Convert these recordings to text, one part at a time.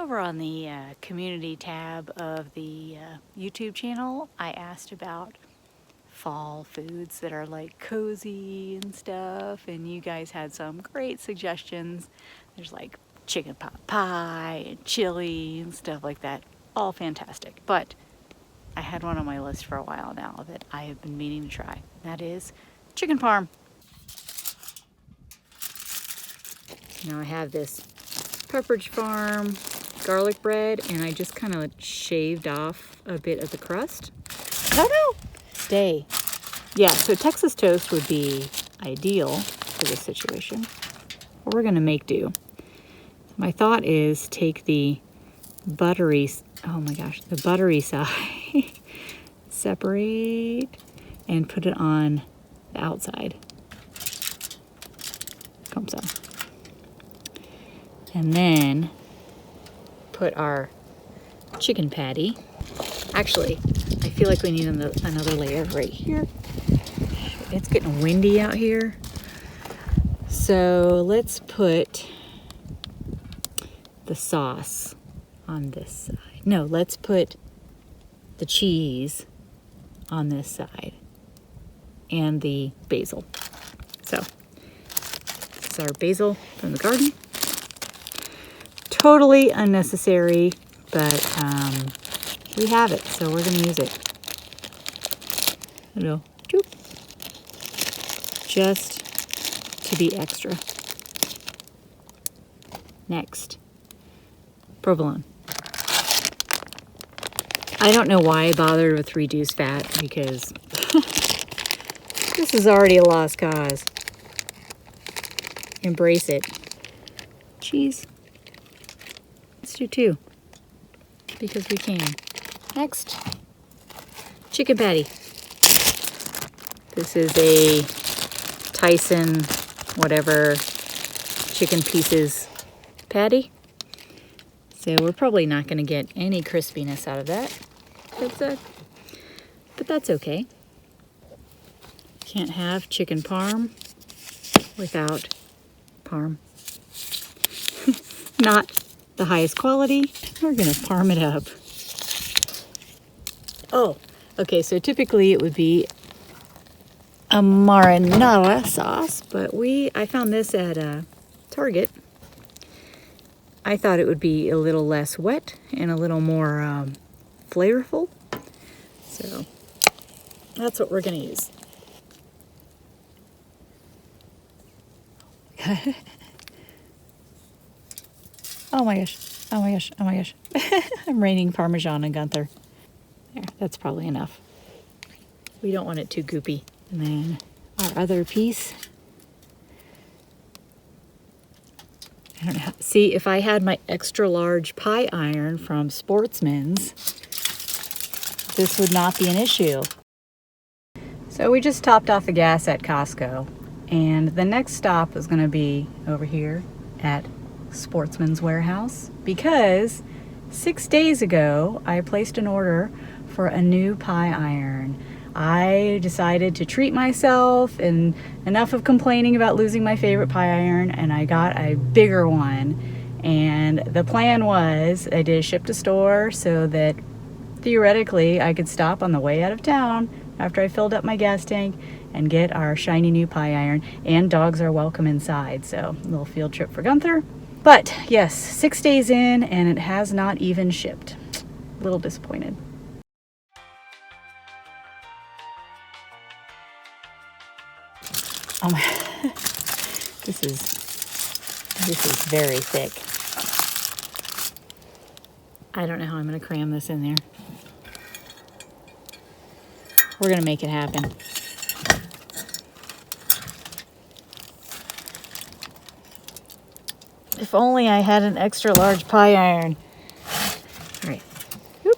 Over on the community tab of the YouTube channel, I asked about fall foods that are like cozy and stuff, and you guys had some great suggestions. There's like chicken pot pie and chili and stuff like that. All fantastic. But I had one on my list for a while now that I have been meaning to try. That is chicken parm. Now I have this Pepperidge Farm garlic bread, and I just kind of shaved off a bit of the crust. Oh no! Stay. Yeah, so Texas toast would be ideal for this situation. But we're gonna make do. My thought is take the buttery, oh my gosh, the buttery side, separate, and put it on the outside. Comme ça. And then put our chicken patty. Actually, I feel like we need another layer right here. It's getting windy out here. So let's put the sauce on this side. No, let's put the cheese on this side and the basil. So this is our basil from the garden. Totally unnecessary, but we have it, so we're going to use it. Hello. Just to be extra. Next, provolone. I don't know why I bothered with reduced fat, because this is already a lost cause. Embrace it. Cheese. Let's do 2, because we can. Next, chicken patty. This is a Tyson, whatever, chicken pieces patty. So we're probably not going to get any crispiness out of that. But that's okay. Can't have chicken parm without parm. Not the highest quality. We're going to parm it up. Oh, okay, so typically it would be a marinara sauce, but I found this at Target. I thought it would be a little less wet and a little more flavorful. So that's what we're going to use. Oh my gosh, oh my gosh, oh my gosh. I'm raining Parmesan on Gunther. There, that's probably enough. We don't want it too goopy. And then our other piece. I don't know how, see, if I had my extra large pie iron from Sportsman's, this would not be an issue. So we just topped off the gas at Costco, and the next stop is going to be over here at Sportsman's warehouse, because 6 days ago I placed an order for a new pie iron. I decided to treat myself, and enough of complaining about losing my favorite pie iron, and I got a bigger one. And the plan was I did ship to store so that theoretically I could stop on the way out of town after I filled up my gas tank and get our shiny new pie iron. And dogs are welcome inside, so a little field trip for Gunther. But yes, 6 days in and it has not even shipped. A little disappointed. Oh my, this is very thick. I don't know how I'm going to cram this in there. We're going to make it happen. If only I had an extra large pie iron. All right. Whoop.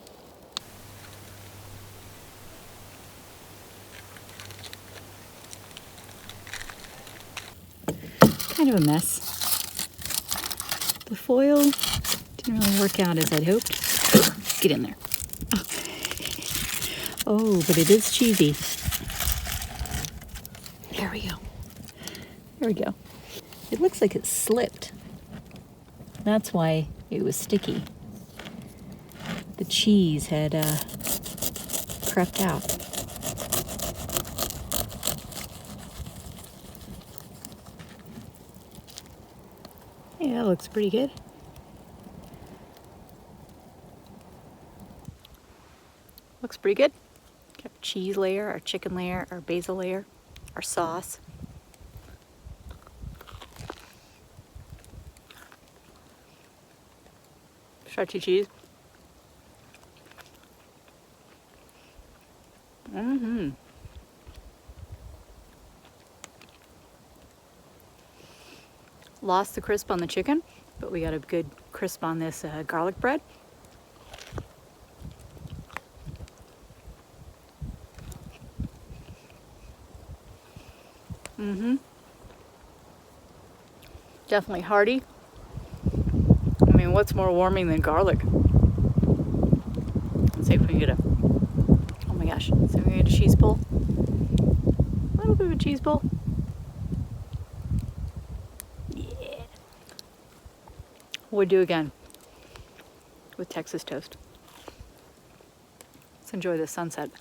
Kind of a mess. The foil didn't really work out as I'd hoped. Get in there. Oh, but it is cheesy. There we go. There we go. It looks like it slipped. That's why it was sticky. the cheese had crept out. Yeah, that looks pretty good. Looks pretty good. Got our cheese layer, our chicken layer, our basil layer, our sauce. Stretchy cheese. Lost the crisp on the chicken, but we got a good crisp on this garlic bread. Definitely hearty. I mean, what's more warming than garlic? Let's see if we can get a, oh my gosh, let's see if we can get a cheese pull. A little bit of a cheese pull. Yeah. Would do again with Texas toast. Let's enjoy the sunset.